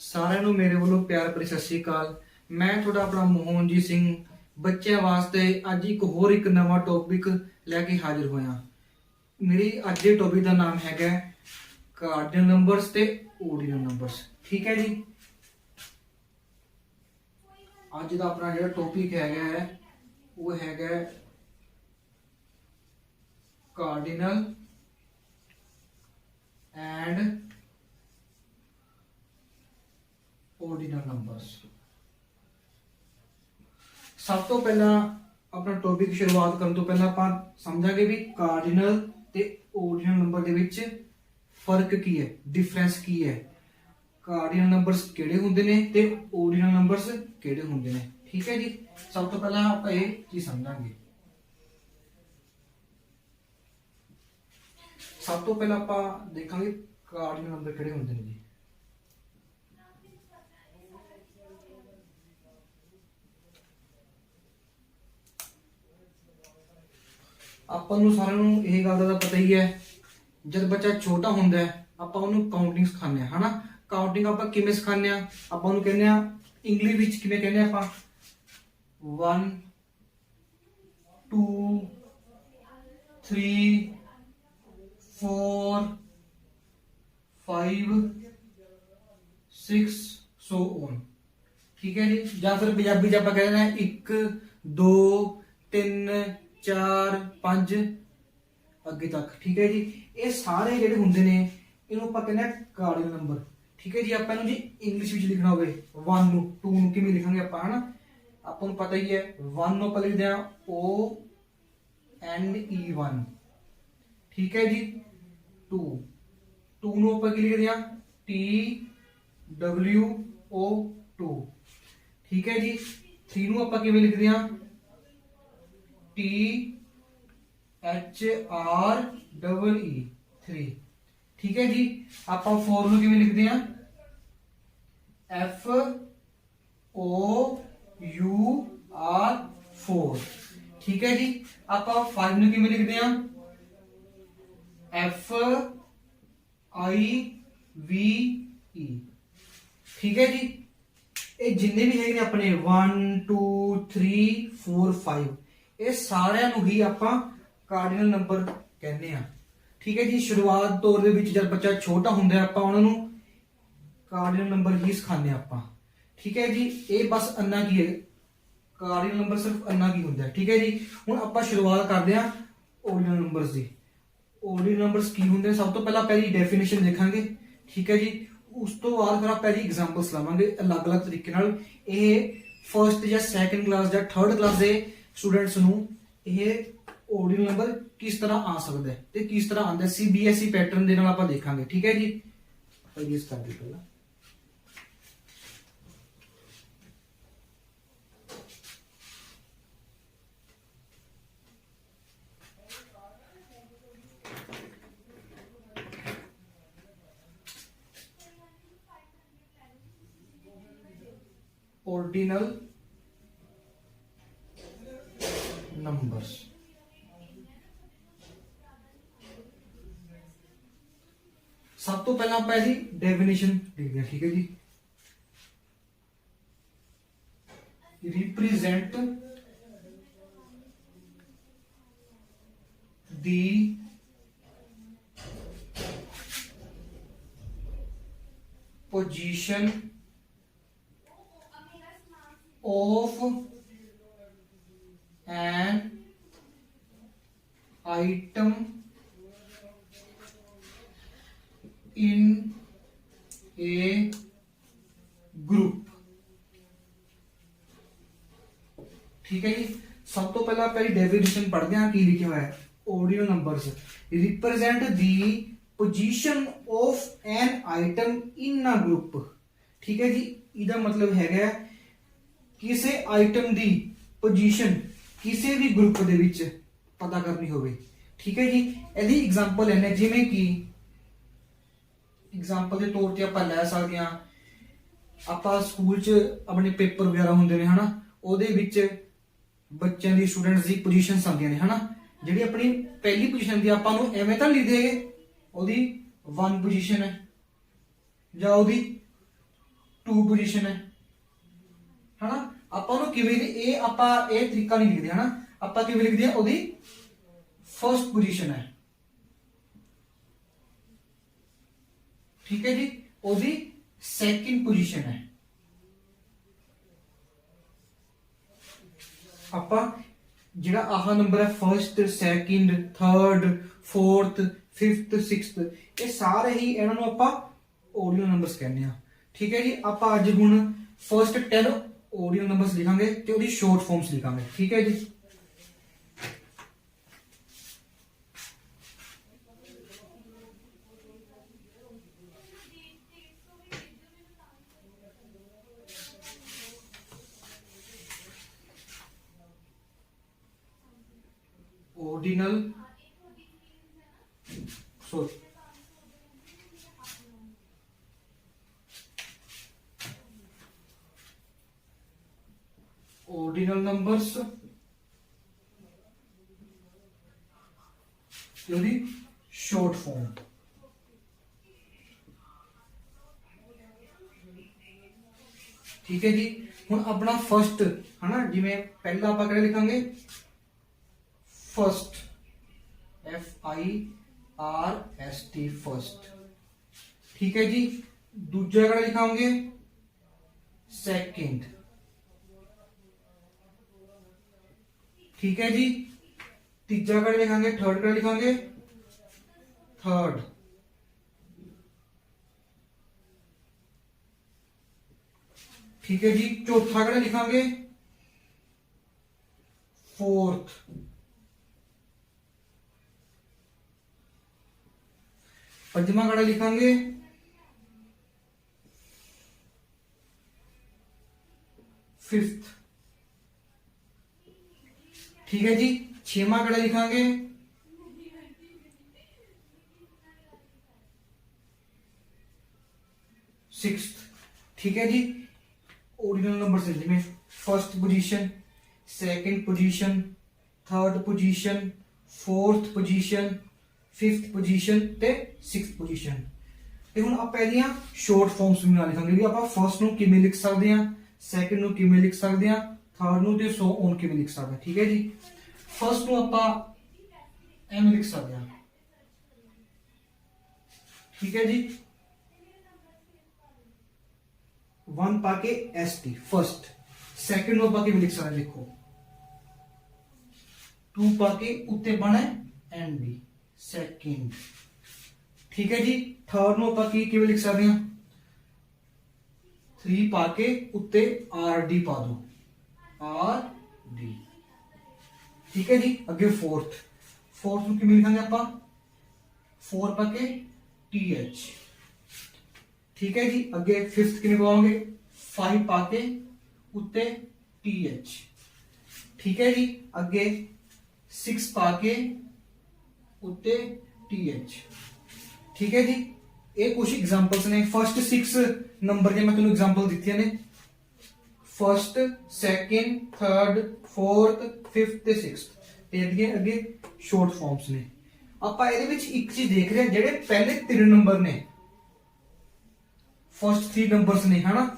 ਸਾਰਿਆਂ ਨੂੰ ਮੇਰੇ ਵੱਲੋਂ ਪਿਆਰ ਭਰੀ ਸਤਿ ਸ਼੍ਰੀ ਅਕਾਲ। ਮੈਂ ਤੁਹਾਡਾ ਆਪਣਾ ਮੋਹਨਜੀਤ ਸਿੰਘ ਬੱਚਿਆਂ ਵਾਸਤੇ ਅੱਜ ਇੱਕ ਨਵਾਂ ਟੌਪਿਕ ਲੈ ਕੇ ਹਾਜ਼ਰ ਹੋਇਆ। ਮੇਰੀ ਅੱਜ ਦੇ ਟੌਪਿਕ ਦਾ ਨਾਮ ਹੈਗਾ ਕਾਰਡੀਨਲ ਨੰਬਰਸ ਤੇ ਓਰਡੀਨਲ ਨੰਬਰਸ। ਠੀਕ ਹੈ ਜੀ। ਅੱਜ ਦਾ ਆਪਣਾ ਜਿਹੜਾ ਟੌਪਿਕ ਹੈਗਾ ਉਹ ਹੈਗਾ ਕਾਰਡੀਨਲ ਐਂਡ ordinal numbers। सब तो पहला अपना टॉपिक शुरुआत करने तो पहला ਆਪਾਂ ਸਮਝਾਂਗੇ ਵੀ ਕਾਰਡੀਨਲ ਤੇ ordinal ਨੰਬਰ ਦੇ ਵਿੱਚ ਫਰਕ ਕੀ ਹੈ, ਡਿਫਰੈਂਸ ਕੀ ਹੈ, ਕਾਰਡੀਨਲ ਨੰਬਰਸ ਕਿਹੜੇ ਹੁੰਦੇ ਨੇ ਤੇ ordinal ਨੰਬਰਸ ਕਿਹੜੇ ਹੁੰਦੇ ਨੇ। ਠੀਕ ਹੈ ਜੀ। ਸਭ ਤੋਂ ਪਹਿਲਾਂ ਆਪਾਂ ਇਹ ਚੀਜ਼ ਸਮਝਾਂਗੇ। ਸਭ ਤੋਂ ਪਹਿਲਾਂ ਆਪਾਂ ਦੇਖਾਂਗੇ ਕਾਰਡੀਨਲ ਨੰਬਰ ਕਿਹੜੇ ਹੁੰਦੇ ਨੇ ਜੀ। ਆਪਾਂ ਨੂੰ ਸਾਰਿਆਂ ਨੂੰ ਇਹ ਗੱਲ ਦਾ ਪਤਾ ਹੀ ਹੈ, ਜਦ ਬੱਚਾ ਛੋਟਾ ਹੁੰਦਾ ਹੈ ਆਪਾਂ ਉਹਨੂੰ ਕਾਊਂਟਿੰਗ ਸਿਖਾਉਂਦੇ ਹਾਂ, ਹਨਾ। ਕਾਊਂਟਿੰਗ ਆਪਾਂ ਕਿਵੇਂ ਸਿਖਾਉਂਦੇ ਆ, ਆਪਾਂ ਉਹਨੂੰ ਕਹਿੰਦੇ ਆ ਇੰਗਲਿਸ਼ ਵਿੱਚ ਕਿਵੇਂ ਕਹਿੰਦੇ ਆ ਆਪਾਂ 1 2 3 4 5 6 ਸੋ ਔਨ। ਠੀਕ ਹੈ ਜੀ। ਜਾਂ ਫਿਰ ਪੰਜਾਬੀ ਚ ਆਪਾਂ ਕਹਿੰਦੇ ਆ 1 2 3 4 5 ਅੱਗੇ ਤੱਕ। ਠੀਕ ਹੈ ਜੀ। ਇਹ ਸਾਰੇ ਜਿਹੜੇ ਹੁੰਦੇ ਨੇ ਇਹਨੂੰ ਆਪਾਂ ਕਹਿੰਦੇ ਆ ਕਾਰਡੀਨਲ ਨੰਬਰ। ਠੀਕ ਹੈ ਜੀ। ਆਪਾਂ ਇਹਨੂੰ ਜੀ ਇੰਗਲਿਸ਼ ਵਿੱਚ ਲਿਖਣਾ ਹੋਵੇ 1 ਨੂੰ 2 ਨੂੰ ਕਿਵੇਂ ਲਿਖਾਂਗੇ ਆਪਾਂ, ਹਨਾ। ਆਪਾਂ ਨੂੰ ਪਤਾ ਹੀ ਹੈ 1 ਨੂੰ ਆਪਾਂ ਲਿਖਦੇ ਆ O N E 1। ਠੀਕ ਹੈ ਜੀ। 2 ਨੂੰ ਆਪਾਂ ਕੀ ਲਿਖਦੇ ਆ T W O 2। ਠੀਕ ਹੈ ਜੀ। 3 ਨੂੰ ਆਪਾਂ ਕਿਵੇਂ ਲਿਖਦੇ ਆ T H R E 3। ਠੀਕ ਹੈ ਜੀ। ਆਪਾਂ 4 ਨੂੰ ਕਿਵੇਂ ਲਿਖਦੇ ਆ F O U R 4। ਠੀਕ ਹੈ ਜੀ। ਆਪਾਂ 5 ਨੂੰ ਕਿਵੇਂ ਲਿਖਦੇ ਆ F I V E। ਠੀਕ ਹੈ ਜੀ। ਇਹ ਜਿੰਨੇ ਵੀ ਹੈਗੇ ਨੇ ਆਪਣੇ 1 2 3 4 5 ਇਹ ਸਾਰਿਆਂ ਨੂੰ ਹੀ ਆਪਾਂ ਕਾਰਡੀਨਲ ਨੰਬਰ ਕਹਿੰਦੇ ਆ। ਠੀਕ ਹੈ ਜੀ। ਸ਼ੁਰੂਆਤ ਤੌਰ ਦੇ ਵਿੱਚ ਜਦ ਬੱਚਾ ਛੋਟਾ ਹੁੰਦਾ ਹੈ ਆਪਾਂ ਉਹਨਾਂ ਨੂੰ ਕਾਰਡੀਨਲ ਨੰਬਰ ਹੀ ਸਿਖਾਉਂਦੇ ਆ ਆਪਾਂ। ਠੀਕ ਹੈ ਜੀ। ਇਹ ਬਸ ਅੰਨਾ ਕੀ ਹੈ, ਕਾਰਡੀਨਲ ਨੰਬਰ ਸਿਰਫ ਅੰਨਾ ਕੀ ਹੁੰਦਾ ਹੈ। ਠੀਕ ਹੈ ਜੀ। ਹੁਣ ਆਪਾਂ ਸ਼ੁਰੂਆਤ ਕਰਦੇ ਆ ordinal ਨੰਬਰਸ ਦੀ। ordinal ਨੰਬਰਸ ਕੀ ਹੁੰਦੇ ਨੇ, ਸਭ ਤੋਂ ਪਹਿਲਾਂ ਪਹਿਲੀ ਡੈਫੀਨੇਸ਼ਨ ਦੇਖਾਂਗੇ। ਠੀਕ ਹੈ ਜੀ। ਉਸ ਤੋਂ ਬਾਅਦ ਫਿਰ ਆਪਾਂ ਪਹਿਲੀ ਐਗਜ਼ਾਮਪਲਸ ਲਾਵਾਂਗੇ ਅਲੱਗ-ਅਲੱਗ ਤਰੀਕੇ ਨਾਲ। ਇਹ ਫਰਸਟ ਜਾਂ ਸੈਕੰਡ ਕਲਾਸ ਜਾਂ ਥਰਡ ਕਲਾਸ ਦੇ ਸਟੂਡੈਂਟਸ ਨੂੰ ਇਹ ordinal ਨੰਬਰ ਕਿਸ ਤਰ੍ਹਾਂ ਆ ਸਕਦਾ ਹੈ ਤੇ ਕਿਸ ਤਰ੍ਹਾਂ ਆਉਂਦਾ CBSE ਪੈਟਰਨ ਦੇ ਨਾਲ ਆਪਾਂ ਦੇਖਾਂਗੇ। ਠੀਕ ਹੈ ਜੀ। ਇਸ ਕਰਕੇ ਪਹਿਲਾਂ ordinal numbers। सब तो पहला ਆਪਾਂ ਇਹਦੀ ਡੈਫੀਨੇਸ਼ਨ ਦੇਖਦੇ ਹਾਂ। ਠੀਕ ਹੈ ਜੀ। represent the position of an item in a group। ठीक है जी। सब तो पहला पहली डेफिनेशन पढ़ते हैं की लिखा हुआ है ordinal numbers represent the position of an item in a group। ठीक है जी। ਇਹਦਾ ਮਤਲਬ ਹੈਗਾ ਕਿਸੇ ਆਈਟਮ ਦੀ ਪੋਜੀਸ਼ਨ ਕਿਸੇ ਵੀ ਗਰੁੱਪ ਦੇ ਵਿੱਚ ਪਤਾ ਕਰਨੀ ਹੋਵੇ। ਠੀਕ ਹੈ ਜੀ। ਇਹਦੀ ਐਗਜ਼ਾਮਪਲ ਲੈਣੇ, ਜਿਵੇਂ ਕਿ एग्जाम्पल के तौर पर आप लै सकते हैं, आप स्कूल च अपने पेपर वगैरह होंगे ने, है ना, ਉਹਦੇ ਵਿੱਚ ਬੱਚਿਆਂ ਦੀ ਸਟੂਡੈਂਟਸ ਦੀ ਪੋਜੀਸ਼ਨਸ ਆਉਂਦੀਆਂ ਨੇ, ਹਨਾ। ਜਿਹੜੀ ਆਪਣੀ ਪਹਿਲੀ ਪੋਜੀਸ਼ਨ ਦੀ ਆਪਾਂ ਨੂੰ ਐਵੇਂ ਤਾਂ ਲਿਖ ਦੇਗੇ ਉਹਦੀ 1 ਪੋਜੀਸ਼ਨ ਹੈ ਜਾਂ ਉਹਦੀ 2 ਪੋਜੀਸ਼ਨ ਹੈ ਹਨਾ। ਆਪਾਂ ਉਹਨੂੰ ਕਿਵੇਂ ਇਹ ਆਪਾਂ ਇਹ ਤਰੀਕਾ ਨਹੀਂ ਲਿਖਦੇ ਹਨਾ, ਆਪਾਂ ਕਿਵੇਂ ਲਿਖਦੇ ਆ ਉਹਦੀ ਫਰਸਟ ਪੋਜੀਸ਼ਨ ਹੈ, ਠੀਕ ਹੈ ਜੀ, ਉਹਦੀ ਸੈਕਿੰਡ ਪੋਜੀਸ਼ਨ ਹੈ। ਆਪਾਂ ਜਿਹੜਾ ਆਹ ਨੰਬਰ ਹੈ first, second, third, fourth, fifth, sixth, ਇਹ ਸਾਰੇ ਹੀ ਇਹਨਾਂ ਨੂੰ ਆਪਾਂ ਓਰਡੀਨਲ ਨੰਬਰਸ ਕਹਿੰਦੇ ਆ, ਠੀਕ ਹੈ ਜੀ। ਆਪਾਂ ਅੱਜ ਹੁਣ ਫਰਸਟ 10 ਓਰਡੀਨਲ ਨੰਬਰਸ ਲਿਖਾਂਗੇ ਤੇ ਉਹਦੀ ਸ਼ੋਰਟ ਫਾਰਮਸ ਲਿਖਾਂਗੇ, ਠੀਕ ਹੈ ਜੀ। ordinal sorry ordinal numbers ਉਹਦੀ short form, ठीक है जी। ਹੁਣ ਆਪਣਾ ਫਰਸਟ ਹਨਾ, ਜਿਵੇਂ ਪਹਿਲਾ ਆਪਾਂ ਕਿਹੜਾ ਲਿਖਾਂਗੇ फर्स्ट, FIRST फर्स्ट, ठीक है जी। दूसरा कड़ा लिखाओगे सेकंड, ठीक है जी। तीसरा कड़ा लिखाओगे थर्ड, कड़ा लिखाओगे थर्ड, ठीक है जी। चौथा कड़ा लिखाओगे फोर्थ, पंजवा कड़ा लिखांगे फिफ्थ, ठीक है जी। छेवां कड़ा लिखांगे सिक्स्थ, ठीक है जी। ओरिजिनल नंबर से जिसमें first position, second position, third position, fourth position, fifth position ते सिक्स्थ पोजीशन। ਤੇ ਹੁਣ ਆਪਾਂ ਇਹਦੀਆਂ ਸ਼ਾਰਟ ਫਾਰਮਸ ਵੀ ਨਾਲ ਲਿਖਾਂਗੇ ਵੀ ਆਪਾਂ ਫਰਸਟ ਨੂੰ ਕਿਵੇਂ ਲਿਖ ਸਕਦੇ ਆ, ਸੈਕੰਡ ਨੂੰ ਕਿਵੇਂ ਲਿਖ ਸਕਦੇ ਆ, ਥਰਡ ਨੂੰ ਤੇ ਸੋ ਔਨ ਕਿਵੇਂ ਲਿਖ ਸਕਦੇ ਆ, ਠੀਕ ਹੈ ਜੀ। ਫਰਸਟ ਨੂੰ ਆਪਾਂ ਐਵੇਂ ਲਿਖ ਸਕਦੇ ਆ, ਠੀਕ ਹੈ ਜੀ। 1 ਪਾ ਕੇ ST फर्स्ट, सेकंड ਨੂੰ ਆਪਾਂ ਕਿਵੇਂ ਲਿਖ ਸਕਦੇ ਦੇਖੋ 2 ਪਾ ਕੇ ਉੱਤੇ ਬਣਾ ND सेकंड, ठीक है जी। थर्ड ਨੂੰ ਆਪਾਂ ਕਿਵੇਂ ਲਿਖ ਸਕਦੇ ਹਾਂ 3 ਪਾ ਕੇ ਉੱਤੇ RD ਪਾ ਦੋ RD, ठीक है जी। ਅੱਗੇ फोर्थ ਨੂੰ ਕਿਵੇਂ ਲਿਖਾਂਗੇ ਆਪਾਂ 4 ਪਾ ਕੇ TH, ठीक है जी। ਅੱਗੇ फिफ्थ ਕਿਵੇਂ ਪਾਵਾਂਗੇ 5 ਪਾ ਕੇ ਉੱਤੇ TH, ठीक है जी। ਅੱਗੇ 6 ਪਾ ਕੇ ਉੱਤੇ TH, ठीक है जी। ਇਹ ਕੁਝ ਐਗਜ਼ਾਮਪਲਸ ਨੇ। ਫਰਸਟ 6 ਨੰਬਰ ਦੇ ਮੈਂ ਤੁਹਾਨੂੰ ਐਗਜ਼ਾਮਪਲ ਦਿੱਤੀਆਂ ਨੇ, first, second, third, fourth, fifth ਤੇ ਸਿਕਸਥ, ਤੇ ਅੱਗੇ ਸ਼ਾਰਟ ਫਾਰਮਸ ਨੇ। ਆਪਾਂ ਇਹਦੇ ਵਿੱਚ ਇੱਕ ਚੀਜ਼ ਦੇਖ ਰਹੇ ਹਾਂ, ਜਿਹੜੇ ਪਹਿਲੇ 3 ਨੰਬਰ ਨੇ ਫਰਸਟ 3 ਨੰਬਰਸ ਨੇ ਹਨਾ,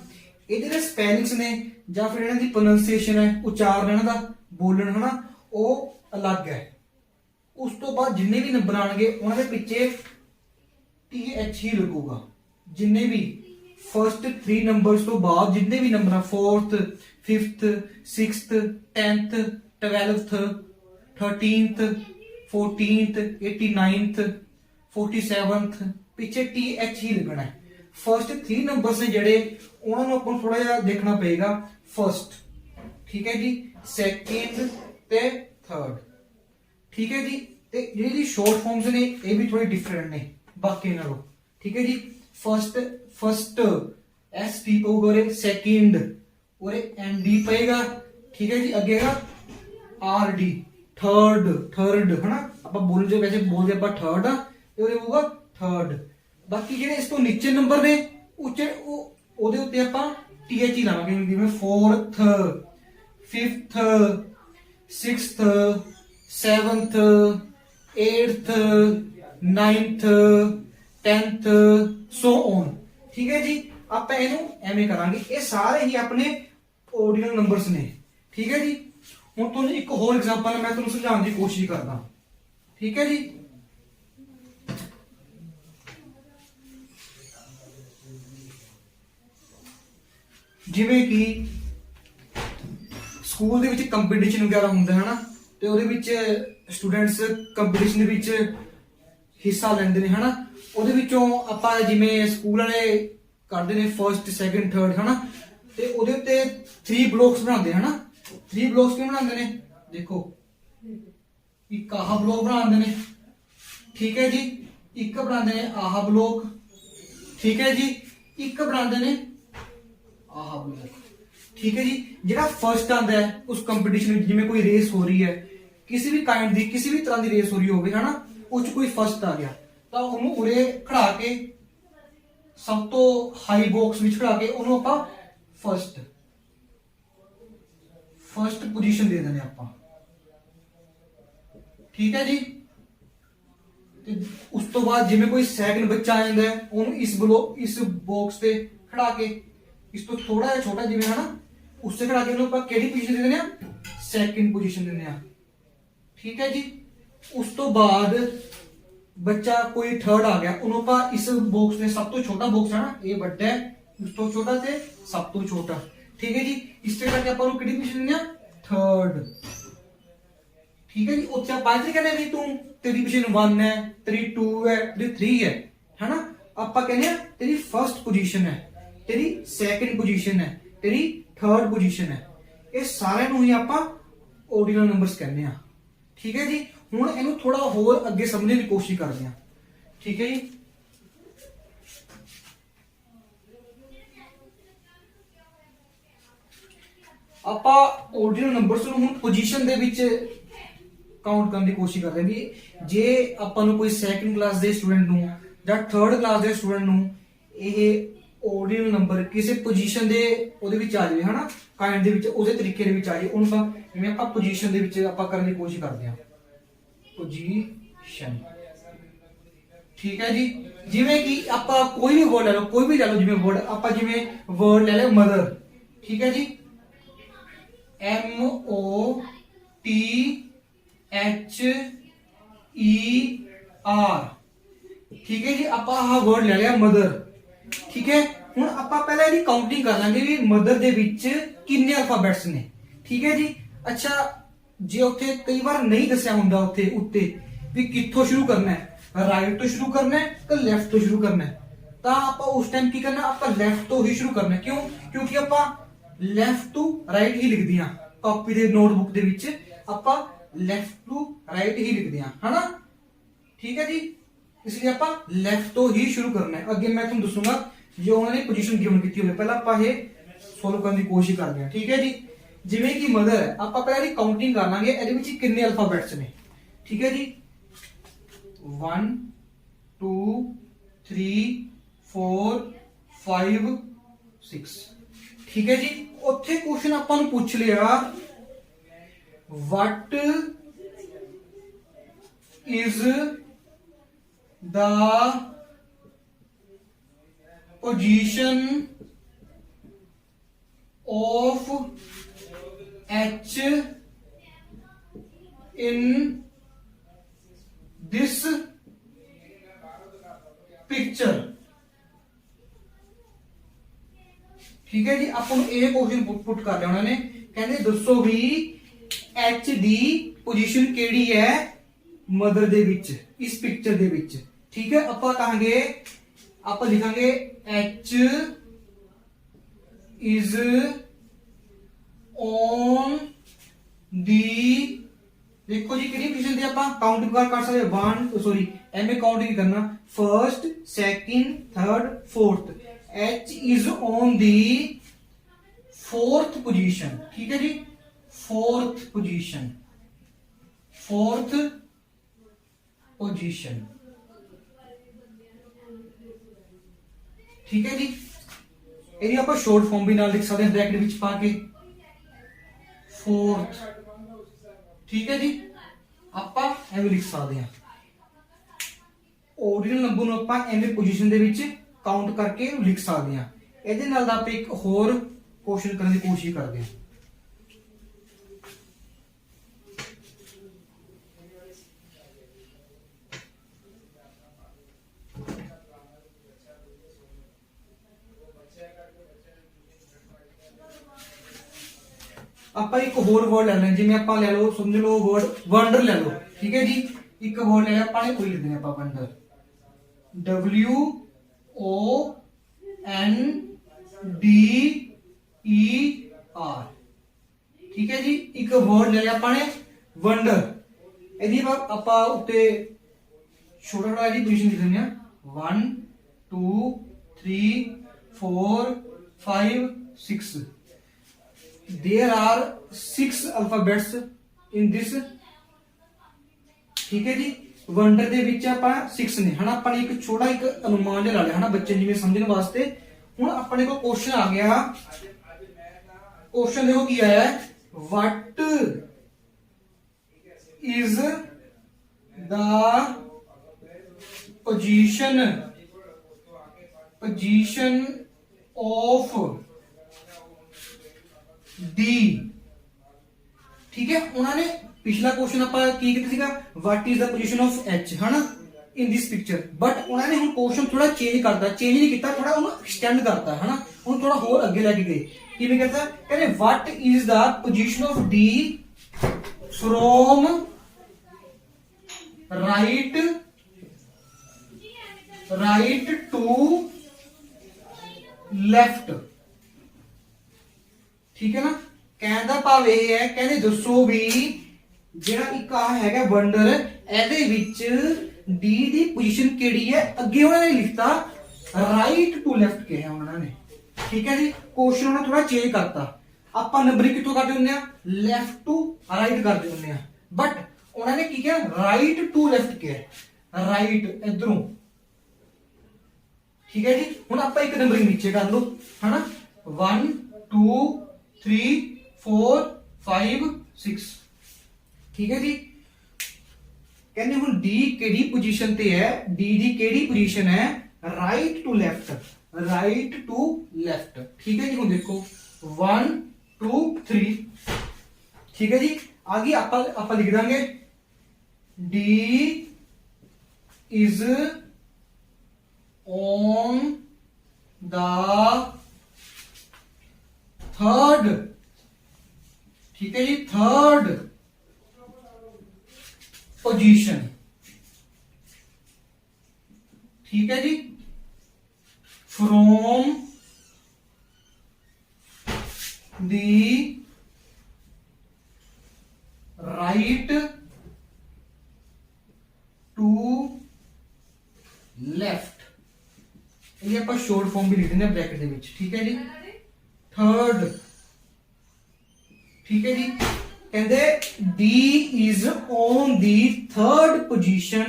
ਇਹਦੇ ਦੇ ਸਪੈਲਿੰਗਸ ਨੇ ਜਾਂ ਫਿਰ ਇਹਨਾਂ ਦੀ ਪ੍ਰੋਨੰਸੀਏਸ਼ਨ ਹੈ, ਉਚਾਰਨ ਇਹਨਾਂ ਦਾ ਬੋਲਣ ਹਨਾ, ਉਹ ਅਲੱਗ ਹੈ। ਉਸ ਤੋਂ ਬਾਅਦ ਜਿੰਨੇ ਵੀ ਨੰਬਰ ਆਣਗੇ ਉਹਨਾਂ ਦੇ ਪਿੱਛੇ TH ਹੀ ਲੱਗੂਗਾ। ਜਿੰਨੇ ਵੀ ਫਰਸਟ 3 ਨੰਬਰਸ ਤੋਂ ਬਾਅਦ ਜਿੰਨੇ ਵੀ ਨੰਬਰ ਆ 4th, 5th, 6th, 10th, 12th, 13th, 14th, 89th, 47th, ਪਿੱਛੇ TH ਹੀ ਲੱਗਣਾ ਹੈ। ਫਰਸਟ 3 ਨੰਬਰਸ ਨੇ ਜਿਹੜੇ ਉਹਨਾਂ ਨੂੰ ਆਪਾਂ ਥੋੜਾ ਜਿਹਾ ਦੇਖਣਾ ਪਏਗਾ। ਫਰਸਟ, ਠੀਕ ਹੈ ਜੀ, ਸੈਕਿੰਡ ਤੇ ਥਰਡ, ठीक है जी। ਤੇ ਜਿਹੜੀ ਸ਼ਾਰਟ ਫਾਰਮਸ ਨੇ ਇਹ ਵੀ ਥੋੜੀ ਡਿਫਰੈਂਟ ਨੇ ਬਾਕੀ ਨਾਲੋਂ, ਠੀਕ ਹੈ ਜੀ। ਫਰਸਟ ST ਪਊਗਾ ਔਰ ਸੈਕਿੰਡ ਔਰ ND ਪਏਗਾ, ਠੀਕ ਹੈ ਜੀ। ਅੱਗੇ ਹੈਗਾ RD, ਥਰਡ ਹਨਾ, ਆਪਾਂ ਬੋਲ ਜੋ ਵੈਸੇ ਬੋਲਦੇ ਆਪਾਂ ਥਰਡ ਆ, ਤੇ ਉਹਦੇ ਪਊਗਾ ਥਰਡ। ਬਾਕੀ ਜਿਹੜੇ ਇਸ ਤੋਂ ਨੀਚੇ ਨੰਬਰ ਨੇ ਉੱਚੇ ਉਹਦੇ ਉੱਤੇ ਆਪਾਂ TH ਹੀ ਲਾਵਾਂਗੇ, ਜਿਵੇਂ 4th, 5th, 6th, 7th, 8th, 9th, 10th, so on, ठीक है जी। ਆਪਾਂ ਇਹਨੂੰ ਐਵੇਂ ਕਰਾਂਗੇ। ਇਹ ਸਾਰੇ ਹੀ ਆਪਣੇ ordinal ਨੰਬਰਸ ਨੇ, ਠੀਕ ਹੈ ਜੀ। ਹੁਣ ਤੁਹਾਨੂੰ ਇੱਕ ਹੋਰ ਐਗਜ਼ਾਮਪਲ ਮੈਂ ਤੁਹਾਨੂੰ ਸਮਝਾਉਣ ਦੀ ਕੋਸ਼ਿਸ਼ ਕਰਦਾ, ਠੀਕ ਹੈ ਜੀ। ਜਿਵੇਂ ਕਿ ਸਕੂਲ ਦੇ ਵਿੱਚ ਕੰਪੀਟੀਸ਼ਨ ਵਗੈਰਾ ਹੁੰਦਾ ਹੈ ਨਾ, ਤੇ ਉਹਦੇ ਵਿੱਚ ਸਟੂਡੈਂਟਸ ਕੰਪੀਟੀਸ਼ਨ ਦੇ ਵਿੱਚ ਹਿੱਸਾ ਲੈਂਦੇ ਨੇ ਹਨਾ। ਉਹਦੇ ਵਿੱਚੋਂ ਆਪਾਂ ਜਿਵੇਂ ਸਕੂਲ ਵਾਲੇ ਕਰਦੇ ਨੇ ਫਰਸਟ ਸੈਕਿੰਡ ਥਰਡ ਹਨਾ, ਤੇ ਉਹਦੇ ਉੱਤੇ 3 ਬਲੌਕਸ ਬਣਾਉਂਦੇ ਹਨਾ। 3 ਬਲੌਕਸ ਕਿਉਂ ਬਣਾਉਂਦੇ ਨੇ? ਦੇਖੋ ਇੱਕ ਆਹ ਬਲੌਕ ਬਣਾਉਂਦੇ ਨੇ, ਠੀਕ ਹੈ ਜੀ। ਇੱਕ ਬਣਾਉਂਦੇ ਨੇ ਆਹ ਬਲੌਕ, ਠੀਕ ਹੈ ਜੀ। ਇੱਕ ਬਣਾਉਂਦੇ ਨੇ ਆਹ ਬਲੌਕ, ਠੀਕ ਹੈ ਜੀ। ਜਿਹੜਾ ਫਰਸਟ ਆਂਦਾ ਹੈ ਉਸ ਕੰਪੀਟੀਸ਼ਨ ਵਿੱਚ, ਜਿਵੇਂ ਕੋਈ ਰੇਸ ਹੋ ਰਹੀ ਹੈ, ਕਿਸੇ ਵੀ ਕਾइंड ਦੀ ਕਿਸੇ ਵੀ ਤਰ੍ਹਾਂ ਦੀ ਰੇਸ ਹੋ ਰਹੀ ਹੋਵੇ ਹਨਾ, ਉਸ 'ਚ ਕੋਈ ਫਸਟ ਆ ਗਿਆ ਤਾਂ ਉਹਨੂੰ ਉਰੇ ਖੜਾ ਕੇ ਸਭ ਤੋਂ ਹਾਈ ਬਾਕਸ ਵਿੱਚ ਖੜਾ ਕੇ ਉਹਨੂੰ ਆਪਾਂ ਫਸਟ ਪੋਜੀਸ਼ਨ ਦੇ ਦਿੰਦੇ ਆਪਾਂ, ਠੀਕ ਹੈ ਜੀ। ਤੇ ਉਸ ਤੋਂ ਬਾਅਦ ਜਿਵੇਂ ਕੋਈ ਸੈਕਿੰਡ ਬੱਚਾ ਆ ਜਾਂਦਾ ਹੈ, ਉਹਨੂੰ ਇਸ ਬਾਕਸ ਤੇ ਖੜਾ ਕੇ ਇਸ ਤੋਂ ਥੋੜਾ ਜਿਹਾ ਛੋਟਾ ਜਿਵੇਂ ਹਨਾ, ਉਸ ਤੇ ਖੜਾ ਕੇ ਉਹਨੂੰ ਆਪਾਂ ਕਿਹੜੀ ਪੋਜੀਸ਼ਨ ਦੇ ਦਿੰਦੇ ਆ? ਸੈਕਿੰਡ ਪੋਜੀਸ਼ਨ ਦਿੰਦੇ ਆ, ਠੀਕ ਹੈ ਜੀ। ਉਸ ਤੋਂ ਬਾਅਦ ਬੱਚਾ ਕੋਈ ਥਰਡ ਆ ਗਿਆ, ਉਹਨੂੰ ਆਪਾਂ ਇਸ ਬਾਕਸ ਦੇ ਸਭ ਤੋਂ ਛੋਟਾ ਬਾਕਸ ਹੈ ਨਾ, ਇਹ ਵੱਡਾ ਹੈ, ਉਸ ਤੋਂ ਛੋਟਾ ਤੇ ਸਭ ਤੋਂ ਛੋਟਾ, ਠੀਕ ਹੈ ਜੀ। ਇਸ ਤੇ ਕਰਕੇ ਆਪਾਂ ਉਹਨੂੰ ਕਿਹੜੀ ਪੋਜੀਸ਼ਨ ਦਿੰਦੇ ਆ? ਥਰਡ, ਠੀਕ ਹੈ ਜੀ। ਉੱਥੇ ਆਪਾਂ ਇਹ ਕਹਿੰਦੇ ਵੀ ਤੂੰ ਤੇਰੀ ਪੋਜੀਸ਼ਨ 1 ਹੈ, ਤੇਰੀ 2 ਹੈ, ਤੇਰੀ 3 ਹੈ ਹਨਾ। ਆਪਾਂ ਕਹਿੰਦੇ ਆ ਤੇਰੀ ਫਰਸਟ ਪੋਜੀਸ਼ਨ ਹੈ, ਤੇਰੀ ਸੈਕਿੰਡ ਪੋਜੀਸ਼ਨ ਹੈ, ਤੇਰੀ ਥਰਡ ਪੋਜੀਸ਼ਨ ਹੈ। ਇਹ ਸਾਰਿਆਂ ਨੂੰ ਹੀ ਆਪਾਂ ordinal ਨੰਬਰਸ ਕਹਿੰਦੇ ਆ, ਠੀਕ ਹੈ ਜੀ। ਹੁਣ ਇਹਨੂੰ ਥੋੜਾ ਹੋਰ ਅੱਗੇ ਸਮਝਣ ਦੀ ਕੋਸ਼ਿਸ਼ ਕਰਦੇ ਆ, ਠੀਕ ਹੈ ਜੀ। ਆਪਾਂ ordinal ਨੰਬਰਸ ਨੂੰ ਹੁਣ ਪੋਜੀਸ਼ਨ ਦੇ ਵਿੱਚ ਕਾਊਂਟ ਕਰਨ ਦੀ ਕੋਸ਼ਿਸ਼ ਕਰਦੇ ਹਾਂ ਵੀ ਜੇ ਆਪਾਂ ਨੂੰ ਕੋਈ ਸੈਕਿੰਡ ਕਲਾਸ ਦੇ ਸਟੂਡੈਂਟ ਨੂੰ ਜਾਂ ਥਰਡ ਕਲਾਸ ਦੇ ਸਟੂਡੈਂਟ ਨੂੰ ਇਹ ordinal ਨੰਬਰ ਕਿਸੇ ਪੋਜੀਸ਼ਨ ਦੇ ਉਹਦੇ ਵਿੱਚ ਆ ਜਾਵੇ ਹਨਾ, ਕਾइंड ਦੇ ਵਿੱਚ ਉਹਦੇ ਤਰੀਕੇ ਦੇ ਵਿੱਚ ਆ ਜਾਵੇ, ਉਹਨੂੰ ਤਾਂ ਜਿਵੇਂ ਆਪਾਂ ਪੋਜੀਸ਼ਨ ਦੇ ਵਿੱਚ ਆਪਾਂ ਕਰਨ ਦੀ ਕੋਸ਼ਿਸ਼ ਕਰਦੇ ਹਾਂ, ਪੋਜੀਸ਼ਨ, ਠੀਕ ਹੈ ਜੀ। ਜਿਵੇਂ ਕਿ ਆਪਾਂ ਕੋਈ ਵੀ ਵਰਡ ਲੈ ਲਓ, ਕੋਈ ਵੀ ਲੈ ਲਓ, ਜਿਵੇਂ ਵਰਡ ਆਪਾਂ ਜਿਵੇਂ ਵਰਡ ਲੈ ਲਿਆ ਮਦਰ, ਠੀਕ ਹੈ ਜੀ। MOTHER, ਠੀਕ ਹੈ ਜੀ। ਆਪਾਂ ਆਹ ਵਰਡ ਲੈ ਲਿਆ ਮਦਰ, ਠੀਕ ਹੈ। ਹੁਣ ਆਪਾਂ ਪਹਿਲਾਂ ਇਹਦੀ ਕਾਊਂਟਿੰਗ ਕਰ ਲਾਂਗੇ ਵੀ ਮਦਰ ਦੇ ਵਿੱਚ ਕਿੰਨੇ ਅਲਫਾਬੈਟਸ ਨੇ, ਠੀਕ ਹੈ ਜੀ। ਅੱਛਾ, ਜੇ ਉੱਥੇ ਕਈ ਵਾਰ ਨਹੀਂ ਦੱਸਿਆ ਹੁੰਦਾ ਉੱਥੇ ਉੱਤੇ ਵੀ ਕਿੱਥੋਂ ਸ਼ੁਰੂ ਕਰਨਾ ਹੈ, ਰਾਈਟ ਤੋਂ ਸ਼ੁਰੂ ਕਰਨਾ ਹੈ ਕਿ ਲੈਫਟ ਤੋਂ ਸ਼ੁਰੂ ਕਰਨਾ ਹੈ, ਤਾਂ ਆਪਾਂ ਉਸ ਟਾਈਮ ਕੀ ਕਰਨਾ? ਆਪਾਂ ਲੈਫਟ ਤੋਂ ਹੀ ਸ਼ੁਰੂ ਕਰਨਾ। ਕਿਉਂ? ਕਿਉਂਕਿ ਆਪਾਂ ਲੈਫਟ ਟੂ ਰਾਈਟ ਹੀ ਲਿਖਦੇ ਹਾਂ ਕਾਪੀ ਦੇ ਨੋਟਬੁੱਕ ਦੇ ਵਿੱਚ, ਆਪਾਂ ਲੈਫਟ ਟੂ ਰਾਈਟ ਹੀ ਲਿਖਦੇ ਹਾਂ ਹਨਾ, ਠੀਕ ਹੈ ਜੀ। ਇਸ ਲਈ ਆਪਾਂ ਲੈਫਟ ਤੋਂ ਹੀ ਸ਼ੁਰੂ ਕਰਨਾ ਹੈ। ਅੱਗੇ ਮੈਂ ਤੁਹਾਨੂੰ ਦੱਸੂਗਾ ਜੇ ਉਹਨਾਂ ਨੇ ਪੋਜੀਸ਼ਨ ਗਿਵਨ ਕੀਤੀ ਹੋਵੇ, ਪਹਿਲਾਂ ਆਪਾਂ ਇਹ ਸੋਲਵ ਕਰਨ ਦੀ ਕੋਸ਼ਿਸ਼ ਕਰਦੇ ਹਾਂ, ਠੀਕ ਹੈ ਜੀ। ਜਿਵੇਂ ਕਿ ਮਦਰ ਹੈ, ਆਪਾਂ ਪਹਿਲਾਂ ਇਹਦੀ ਕਾਊਂਟਿੰਗ ਕਰ ਲਾਂਗੇ, ਇਹਦੇ ਵਿੱਚ ਕਿੰਨੇ ਅਲਫਾਬੈਟਸ ਨੇ, ਠੀਕ ਹੈ ਜੀ। 1 2 3 4 5 6, ਠੀਕ ਹੈ ਜੀ। ਉੱਥੇ ਕੁਐਸਚਨ ਆਪਾਂ ਨੂੰ ਪੁੱਛ ਲਿਆ what is the position of H in this picture, ठीक है जी। ਆਪਾਂ ਨੂੰ ਇਹ ਕੁਐਸਚਨ ਪੁੱਟ ਕਰ ਲਿਆ ਉਹਨਾਂ ਨੇ, ਕਹਿੰਦੇ ਦੱਸੋ ਵੀ H ਦੀ ਪੋਜੀਸ਼ਨ ਕਿਹੜੀ ਹੈ ਮਦਰ ਦੇ ਵਿੱਚ, ਇਸ ਪਿਕਚਰ ਦੇ ਵਿੱਚ, ਠੀਕ ਹੈ। ਆਪਾਂ ਕਹਾਂਗੇ, ਆਪਾਂ ਲਿਖਾਂਗੇ H is on the, देखो जी कितनी पोजीशन थी ਆਪਾਂ काउंट कर सकते 1 सॉरी एमए काउंट ही करना, first second third fourth, H is on the fourth position, ठीक है जी। फोर्थ पोजीशन, फोर्थ पोजीशन, ठीक है जी। ਇਹਦੀ ਆਪਾਂ ਸ਼ਾਰਟ ਫਾਰਮ ਵੀ ਨਾਲ ਲਿਖ ਸਕਦੇ ਹਾਂ ਬ੍ਰੈਕਟ ਵਿੱਚ ਪਾ ਕੇ, फोर्थ, ठीक है जी। ਆਪਾਂ ਐਵੇਂ ਲਿਖ ਸਕਦੇ ਹਾਂ। ordinal ਨੰਬਰ ਨੂੰ ਆਪਾਂ ਐਵੇਂ ਪੋਜੀਸ਼ਨ ਦੇ ਵਿੱਚ ਕਾਊਂਟ ਕਰਕੇ ਲਿਖ ਸਕਦੇ ਹਾਂ। ਇਹਦੇ ਨਾਲ ਦਾ ਆਪਾਂ ਇੱਕ ਹੋਰ ਕੁਐਸਚਨ ਕਰਨ ਦੀ ਕੋਸ਼ਿਸ਼ ਕਰਦੇ ਹਾਂ। ਆਪਾਂ ਇੱਕ ਹੋਰ ਵਰਡ ਲੈ ਲੈਣਾ, ਜਿਵੇਂ ਆਪਾਂ ਲੈ ਲਓ, ਸਮਝ ਲਓ ਵਰਡ ਵੰਡਰ ਲੈ ਲਓ, ਠੀਕ ਹੈ ਜੀ। ਇੱਕ ਵਰਡ ਲੈ ਲਿਆ ਆਪਾਂ ਨੇ, ਕੋਈ ਲਿਖਦੇ ਨੇ ਆਪਾਂ ਵੰਡਰ, WONDER, ਠੀਕ ਹੈ ਜੀ। ਇੱਕ ਵਰਡ ਲੈ ਲਿਆ ਆਪਾਂ ਨੇ ਵੰਡਰ, ਇਹਦੀ ਆਪਾਂ ਉੱਤੇ ਛੋਟਾ ਛੋਟਾ ਇਹਦੀ ਪੋਜੀਸ਼ਨ ਲਿਖ ਦਿੰਦੇ ਆ, 1 2 3 4 5 6। There are 6 alphabets in this, ਠੀਕ ਹੈ ਜੀ। ਵੰਡਰ ਦੇ ਵਿੱਚ ਆਪਾਂ 6 ਨੇ ਹਨਾ, ਆਪਾਂ ਨੇ ਇੱਕ ਛੋਟਾ ਇੱਕ ਅਨੁਮਾਨ ਜਿਹਾ ਲਾ ਲਿਆ ਹਨਾ ਬੱਚੇ ਜਿਵੇਂ ਸਮਝਣ ਵਾਸਤੇ। ਹੁਣ ਆਪਣੇ ਕੋਲ ਕੁਐਸਚਨ ਆ ਗਿਆ, ਕੁਐਸਚਨ ਦੇਖੋ ਕੀ ਆਇਆ ਹੈ, what is the position of D, ਠੀਕ ਹੈ। ਉਹਨਾਂ ਨੇ ਪਿਛਲਾ ਕੁਐਸਚਨ ਆਪਾਂ ਕੀ ਕੀਤਾ ਸੀਗਾ, what is the position of H ਹਨਾ in this picture, ਬਟ ਉਹਨਾਂ ਨੇ ਹੁਣ ਕੁਐਸਚਨ ਥੋੜਾ ਚੇਂਜ ਕਰਤਾ, ਚੇਂਜ ਨਹੀਂ ਕੀਤਾ, ਥੋੜਾ ਉਹਨੂੰ ਐਕਸਟੈਂਡ ਕਰਤਾ ਹਨਾ, ਹੁਣ ਥੋੜਾ ਹੋਰ ਅੱਗੇ ਲੈ ਕੇ ਗਏ। ਕਿਵੇਂ ਕਰਤਾ, ਕਹਿੰਦੇ what is the position of D from right to left, ਠੀਕ ਹੈ ਨਾ। ਕਹਿਣ ਦਾ ਭਾਵ ਇਹ ਹੈ, ਕਹਿੰਦੇ ਦੱਸੋ ਵੀ ਜਿਹੜਾ ਇੱਕ ਆ ਹੈਗਾ ਵੰਡਰ, ਇਹਦੇ ਵਿੱਚ ਡੀ ਦੀ ਪੋਜੀਸ਼ਨ ਕਿਹੜੀ ਹੈ। ਅੱਗੇ ਉਹਨਾਂ ਨੇ ਲਿਖਤਾ ਰਾਈਟ ਟੂ ਲੈਫਟ ਕਿਹਾ ਉਹਨਾਂ ਨੇ, ਠੀਕ ਹੈ ਜੀ। ਕੁਐਸਚਨ ਉਹਨਾਂ ਥੋੜਾ ਚੇਂਜ ਕਰਤਾ, ਆਪਾਂ ਨੰਬਰਿੰਗ ਕਿੱਥੋਂ ਕਰਦੇ ਹੁੰਦੇ ਆ, ਲੈਫਟ ਟੂ ਰਾਈਟ ਕਰਦੇ ਹੁੰਦੇ ਆ, ਬਟ ਉਹਨਾਂ ਨੇ ਕੀ ਕਿਹਾ, ਰਾਈਟ ਟੂ ਲੈਫਟ ਕਿਹਾ, ਰਾਈਟ ਇਧਰੋਂ, ਠੀਕ ਹੈ ਜੀ। ਹੁਣ ਆਪਾਂ ਇੱਕ ਨੰਬਰਿੰਗ ਨੀਚੇ ਕਰ ਲਓ ਹਨਾ, 1 2 3 4 5 6, ਠੀਕ ਹੈ ਜੀ। ਕਹਿੰਦੇ ਹੁਣ ਡੀ ਕਿਹੜੀ ਪੋਜੀਸ਼ਨ ਤੇ ਹੈ, ਡੀ ਦੀ ਕਿਹੜੀ ਪੋਜੀਸ਼ਨ ਹੈ, right to left, right to left, ਠੀਕ ਹੈ ਜੀ। ਹੁਣ ਦੇਖੋ 1 2 3, ਠੀਕ ਹੈ ਜੀ। ਆगे ਆਪਾਂ ਲਿਖ ਦਾਂਗੇ D is on the third, ठीक है जी, थर्ड पोजीशन, ठीक है जी, from the right to left, ये आप शॉर्ट फॉर्म भी लिख देंगे ब्रैकेट दे विच, ठीक है जी। थर्ड, ठीक है जी। कहते D is on the third position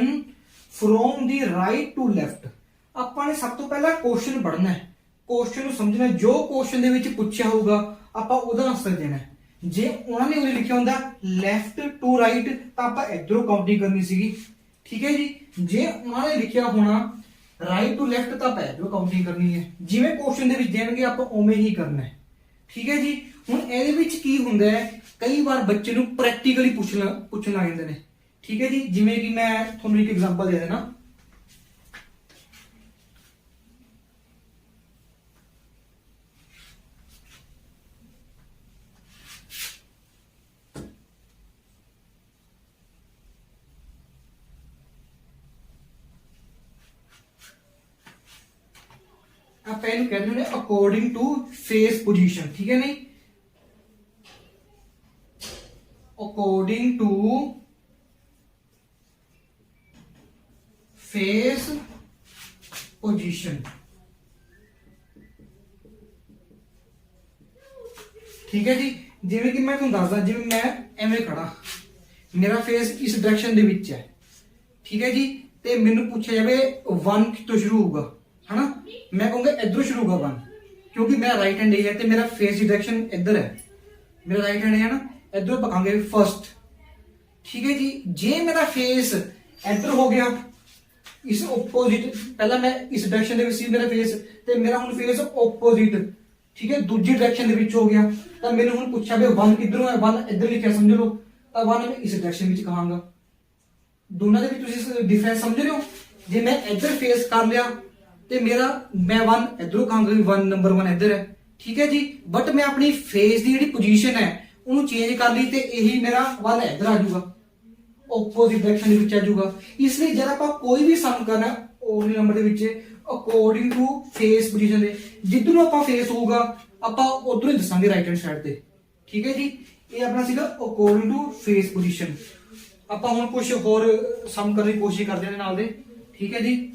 from the right to left. ਆਪਾਂ ਨੇ ਸਭ ਤੋਂ ਪਹਿਲਾਂ ਕੁਐਸਚਨ ਪੜ੍ਹਨਾ ਹੈ, ਕੁਐਸਚਨ ਨੂੰ ਸਮਝਣਾ, ਜੋ ਕੁਐਸਚਨ ਦੇ ਵਿੱਚ ਪੁੱਛਿਆ ਹੋਊਗਾ ਆਪਾਂ ਉਹਦਾ ਆਨਸਰ ਦੇਣਾ ਹੈ। ਜੇ ਉਹਨਾਂ ਨੇ ਉਹ ਲਿਖਿਆ ਹੁੰਦਾ ਲੈਫਟ ਟੂ ਰਾਈਟ ਤਾਂ ਆਪਾਂ ਇਧਰੋਂ ਕਾਊਂਟਿੰਗ ਕਰਨੀ ਸੀਗੀ, ਠੀਕ ਹੈ ਜੀ। ਜੇ ਉਹਨਾਂ ਨੇ ਲਿਖਿਆ ਹੋਣਾ ਰਾਈਟ ਟੂ ਲੈਫਟ ਤਾਂ ਆਪਾਂ ਇਧਰੋਂ ਕਾਊਂਟਿੰਗ ਕਰਨੀ ਹੈ। ਜਿਵੇਂ ਕੁਐਸਚਨ ਦੇ ਵਿੱਚ ਦੇਣਗੇ ਆਪਾਂ ਉਵੇਂ ਹੀ ਕਰਨਾ ਹੈ, ਠੀਕ ਹੈ ਜੀ। ਹੁਣ ਇਹਦੇ ਵਿੱਚ ਕੀ ਹੁੰਦਾ ਹੈ, ਕਈ ਵਾਰ ਬੱਚੇ ਨੂੰ ਪ੍ਰੈਕਟੀਕਲੀ ਪੁੱਛਣ ਲੱਗ ਜਾਂਦੇ ਨੇ, ਠੀਕ ਹੈ ਜੀ। ਜਿਵੇਂ ਕਿ ਮੈਂ ਤੁਹਾਨੂੰ ਇੱਕ ਐਗਜ਼ਾਮਪਲ ਦੇ ਦੇਣਾ, ਆਪਾਂ ਇਹਨੂੰ ਕਹਿੰਦੇ ਨੇ ਅਕੋਰਡਿੰਗ ਟੂ ਫੇਸ ਪੋਜੀਸ਼ਨ, ਠੀਕ ਹੈ ਨਹੀਂ, ਅਕੋਰਡਿੰਗ ਟੂ ਫੇਸ ਪੋਜੀਸ਼ਨ, ਠੀਕ ਹੈ ਜੀ। ਜਿਵੇਂ ਕਿ ਮੈਂ ਤੁਹਾਨੂੰ ਦੱਸਦਾ, ਜਿਵੇਂ ਮੈਂ ਐਵੇਂ ਖੜਾ, ਮੇਰਾ ਫੇਸ ਇਸ ਡਾਇਰੈਕਸ਼ਨ ਦੇ ਵਿੱਚ ਹੈ, ਠੀਕ ਹੈ ਜੀ। ਤੇ ਮੈਨੂੰ ਪੁੱਛਿਆ ਜਾਵੇ 1 ਕਿੱਥੋਂ ਸ਼ੁਰੂ ਹੋਊਗਾ, है ना, मैं कहूंगा इधरों शुरू होगा 1, क्योंकि मेरा राइट हैंड ये है तो मेरा फेस की डायरेक्शन इधर है, मेरा राइट हैंड है ना, इधरों पकाएंगे फर्स्ट, ठीक है जी। जे मेरा फेस इधर हो गया इस ओपोजिट, पहला मैं इस डायरेक्शन दे विच सी मेरा फेस, ਤੇ ਮੇਰਾ ਹੁਣ ਫੇਸ ਆਪੋਜ਼ਿਟ, ਠੀਕ ਹੈ, ਦੂਜੀ ਡਾਇਰੈਕਸ਼ਨ ਦੇ ਵਿੱਚ ਹੋ ਗਿਆ। ਤਾਂ ਮੈਨੂੰ ਹੁਣ ਪੁੱਛਿਆ ਵੀ 1 ਕਿੱਧਰੋਂ ਹੈ, 1 ਇੱਧਰ ਲਿਖਿਆ ਸਮਝ ਲਓ, ਤਾਂ 1 ਮੈਂ ਇਸ ਡਾਇਰੈਕਸ਼ਨ ਵਿੱਚ ਕਹਾਂਗਾ। ਦੋਨਾਂ ਦੇ ਵਿੱਚ ਤੁਸੀਂ ਡਿਫਰੈਂਸ ਸਮਝ ਰਹੇ ਹੋ। ਜੇ ਮੈਂ ਇੱਧਰ ਫੇਸ ਕਰ ਲਿਆ ਤੇ ਮੇਰਾ ਮੈਂ 1 ਇੱਧਰੋਂ ਕਹਾਂਗਾ ਵੀ 1 ਨੰਬਰ 1 ਇੱਧਰ ਹੈ, ਠੀਕ ਹੈ ਜੀ। ਬਟ ਮੈਂ ਆਪਣੀ ਫੇਸ ਦੀ ਜਿਹੜੀ ਪੋਜੀਸ਼ਨ ਹੈ ਉਹਨੂੰ ਚੇਂਜ ਕਰ ਲਈ ਤੇ ਇਹੀ ਮੇਰਾ 1 ਇੱਧਰ ਆ ਜਾਊਗਾ, ਆਪੋਜ਼ਿਟ ਡਾਇਰੈਕਸ਼ਨ ਦੇ ਵਿੱਚ ਆ ਜਾਊਗਾ। ਇਸ ਲਈ ਜਦ ਆਪਾਂ ਕੋਈ ਵੀ ਸਮ ਕਰਨਾ ਓਰਡਨਰੀ ਨੰਬਰ ਦੇ ਵਿੱਚ ਅਕੋਰਡਿੰਗ ਟੂ ਫੇਸ ਪੋਜੀਸ਼ਨ ਦੇ, ਜਿੱਧਰੋਂ ਆਪਾਂ ਫੇਸ ਹੋਊਗਾ ਆਪਾਂ ਉਧਰੋਂ ਹੀ ਦੱਸਾਂਗੇ ਰਾਈਟ ਹੈਂਡ ਸਾਈਡ ਤੇ, ਠੀਕ ਹੈ ਜੀ। ਇਹ ਆਪਣਾ ਸੀਗਾ ਅਕੋਰਡਿੰਗ ਟੂ ਫੇਸ ਪੋਜੀਸ਼ਨ। ਆਪਾਂ ਹੁਣ ਕੁਝ ਹੋਰ ਸਮ ਕਰਨ ਦੀ ਕੋਸ਼ਿਸ਼ ਕਰਦੇ ਹਾਂ ਨਾਲ ਦੇ, ਠੀਕ ਹੈ ਜੀ।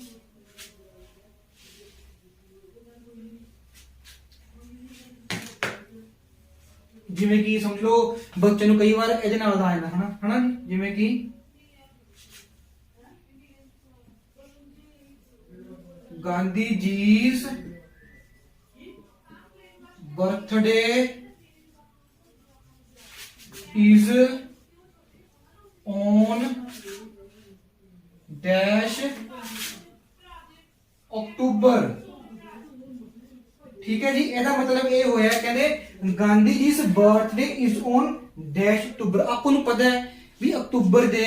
ਜਿਵੇਂ ਕਿ ਸਮਝ ਲਓ ਬੱਚੇ ਨੂੰ ਕਈ ਵਾਰ ਇਹਦੇ ਨਾਲ ਦਾ ਆ ਜਾਂਦਾ ਹਨਾ ਜੀ, ਜਿਵੇਂ ਕਿ Gandhi ji's birthday is on dash अक्टूबर, ठीक है जी। ਇਹਦਾ ਮਤਲਬ ਇਹ ਹੋਇਆ ਕਹਿੰਦੇ Gandhi ji's birthday is on dash October. ਆਪਾਂ ਨੂੰ ਪਤਾ ਹੈ ਵੀ ਅਕਤੂਬਰ ਦੇ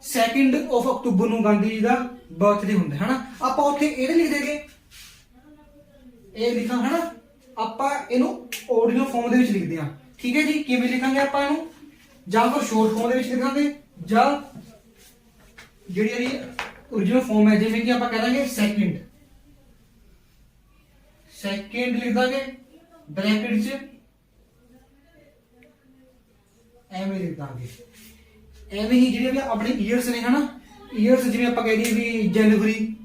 2 ਅਕਤੂਬਰ ਨੂੰ ਗਾਂਧੀ ਜੀ ਦਾ ਬਰਥਡੇ ਹੁੰਦਾ ਹੈ ਨਾ। ਆਪਾਂ ਉੱਥੇ ਇਹ ਲਿਖ ਦੇਗੇ, ਇਹ ਲਿਖਾਂ ਹੈ ਨਾ, ਆਪਾਂ ਇਹਨੂੰ ਆਡੀਓ ਫਾਰਮ ਦੇ ਵਿੱਚ ਲਿਖਦੇ ਹਾਂ, ਠੀਕ ਹੈ ਜੀ। ਕਿਵੇਂ ਲਿਖਾਂਗੇ ਆਪਾਂ ਇਹਨੂੰ, ਜਾਂ ਫਿਰ ਸ਼ਾਰਟ ਫਾਰਮ ਦੇ ਵਿੱਚ ਲਿਖਾਂਗੇ ਜਾਂ ਜਿਹੜੀ ਇਹਦੀ ओरिजिनल फॉर्म है, जिਵੇਂ कि ਆਪਾਂ ਕਹਾਂਗੇ सेकंड लिख ਦਾਂਗੇ ब्रैकेट ਚ ਐਵੇਂ ਲਿਖ ਦਾਂਗੇ। ਐਵੇਂ ਹੀ ਜਿਹੜੇ ਵੀ ਆਪਣੇ ਈਅਰਸ ਨੇ ਹਨਾ, ਈਅਰਸ ਜਿਵੇਂ ਆਪਾਂ ਕਹਿ ਦਈਏ ਵੀ ਜਨਵਰੀ,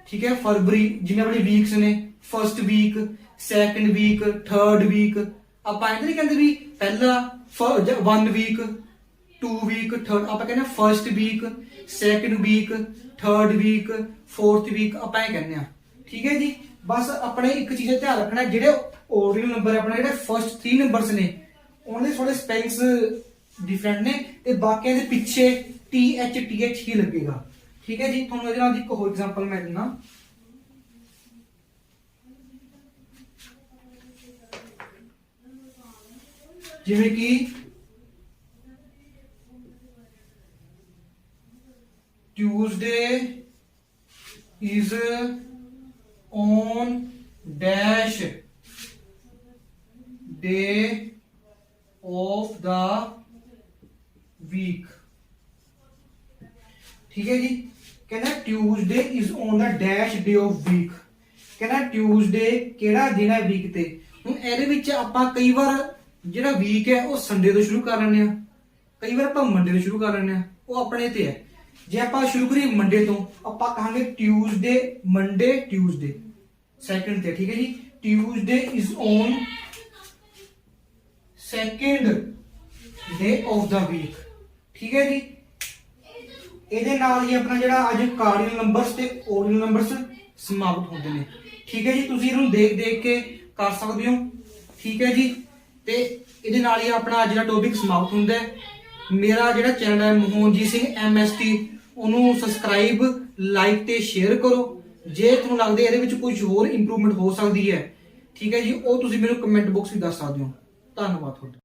ਠੀਕ ਹੈ, ਫਰਵਰੀ, ਜਿਵੇਂ ਆਪਣੇ ਵੀਕਸ ਨੇ first week, second week, third week. ਆਪਾਂ ਇਹ ਨਹੀਂ ਕਹਿੰਦੇ ਵੀ ਪਹਿਲਾ 1 ਵੀਕ, 2 ਵੀਕ, ਥਰਡ। ਆਪਾਂ ਕਹਿੰਦੇ first week, second week, third week, fourth week, ਆਪਾਂ ਇਹ ਕਹਿੰਦੇ ਆ, ਠੀਕ ਹੈ ਜੀ। ਬਸ ਆਪਣੇ ਇੱਕ ਚੀਜ਼ ਦਾ ਧਿਆਨ ਰੱਖਣਾ, ਜਿਹੜੇ ਓਰਡੀਨਲ ਨੰਬਰ ਆਪਣੇ ਜਿਹੜੇ ਫਸਟ 3 ਨੰਬਰਸ ਨੇ ਉਹਨਾਂ ਦੇ ਥੋੜੇ ਸਪੈਲਿੰਗਸ ਡਿਫਰੈਂਟ ਨੇ ਤੇ ਬਾਕੀਆਂ ਦੇ ਪਿੱਛੇ TH ਹੀ ਲੱਗੇਗਾ, ਠੀਕ ਹੈ ਜੀ। ਤੁਹਾਨੂੰ ਇਹਦੇ ਨਾਲ ਇੱਕ ਹੋਰ ਐਗਜ਼ਾਮਪਲ ਮੈਂ ਦਿੰਦਾ, ਜਿਵੇਂ ਕਿ Tuesday is on dash day of the week, ठीक है जी। कहना Tuesday is on the dash day of week, कहना Tuesday ਕਿਹੜਾ ਦਿਨ ਹੈ ਵੀਕ ਤੇ। ਹੁਣ ਇਹਦੇ ਵਿੱਚ ਆਪਾਂ ਕਈ ਵਾਰ ਜਿਹੜਾ ਵੀਕ ਹੈ ਉਹ ਸੰਡੇ ਤੋਂ ਸ਼ੁਰੂ ਕਰ ਲੈਂਦੇ ਆ, ਕਈ ਵਾਰ ਆਪਾਂ ਮੰਡੇ ਤੋਂ ਸ਼ੁਰੂ ਕਰ ਲੈਂਦੇ ਆ, ਉਹ ਆਪਣੇ ਤੇ ਹੈ। ਜੇ ਆਪਾਂ ਸ਼ੁਰੂ ਕਰੀਏ ਮੰਡੇ ਤੋਂ, ਆਪਾਂ ਕਹਾਂਗੇ ਟਿਊਜ਼ਡੇ, ਮੰਡੇ, ਟਿਊਜ਼ਡੇ ਸੈਕੰਡ ਤੇ, ਠੀਕ ਹੈ ਜੀ। Tuesday is on second day of the week, ਠੀਕ ਹੈ ਜੀ। ਇਹਦੇ ਨਾਲ ਹੀ ਆਪਣਾ ਜਿਹੜਾ ਅੱਜ ਕਾਰਡੀਨਲ ਨੰਬਰਸ ਤੇ ਓਰਡੀਨਲ ਨੰਬਰਸ ਸਮਾਪਤ ਹੁੰਦੇ ਨੇ, ਠੀਕ ਹੈ ਜੀ। ਤੁਸੀਂ ਇਹਨੂੰ ਦੇਖ ਦੇਖ ਕੇ ਕਰ ਸਕਦੇ ਹੋ, ਠੀਕ ਹੈ ਜੀ। ਤੇ ਇਹਦੇ ਨਾਲ ਹੀ ਆਪਣਾ ਅੱਜ ਦਾ ਟੌਪਿਕ ਸਮਾਪਤ ਹੁੰਦਾ ਹੈ। ਮੇਰਾ ਜਿਹੜਾ ਚੈਨਲ ਹੈ ਮੋਹਨਜੀਤ ਸਿੰਘ MST, ਉਹਨੂੰ ਸਬਸਕ੍ਰਾਈਬ, ਲਾਈਕ ਤੇ ਸ਼ੇਅਰ ਕਰੋ। ਜੇ ਤੁਹਾਨੂੰ ਲੱਗਦਾ ਇਹਦੇ ਵਿੱਚ ਕੁਝ ਹੋਰ ਇੰਪਰੂਵਮੈਂਟ ਹੋ ਸਕਦੀ ਹੈ, ਠੀਕ ਹੈ ਜੀ, ਉਹ ਤੁਸੀਂ ਮੈਨੂੰ ਕਮੈਂਟ ਬਾਕਸ ਵਿੱਚ ਦੱਸ ਸਕਦੇ ਹੋ। ਧੰਨਵਾਦ ਤੁਹਾਡਾ।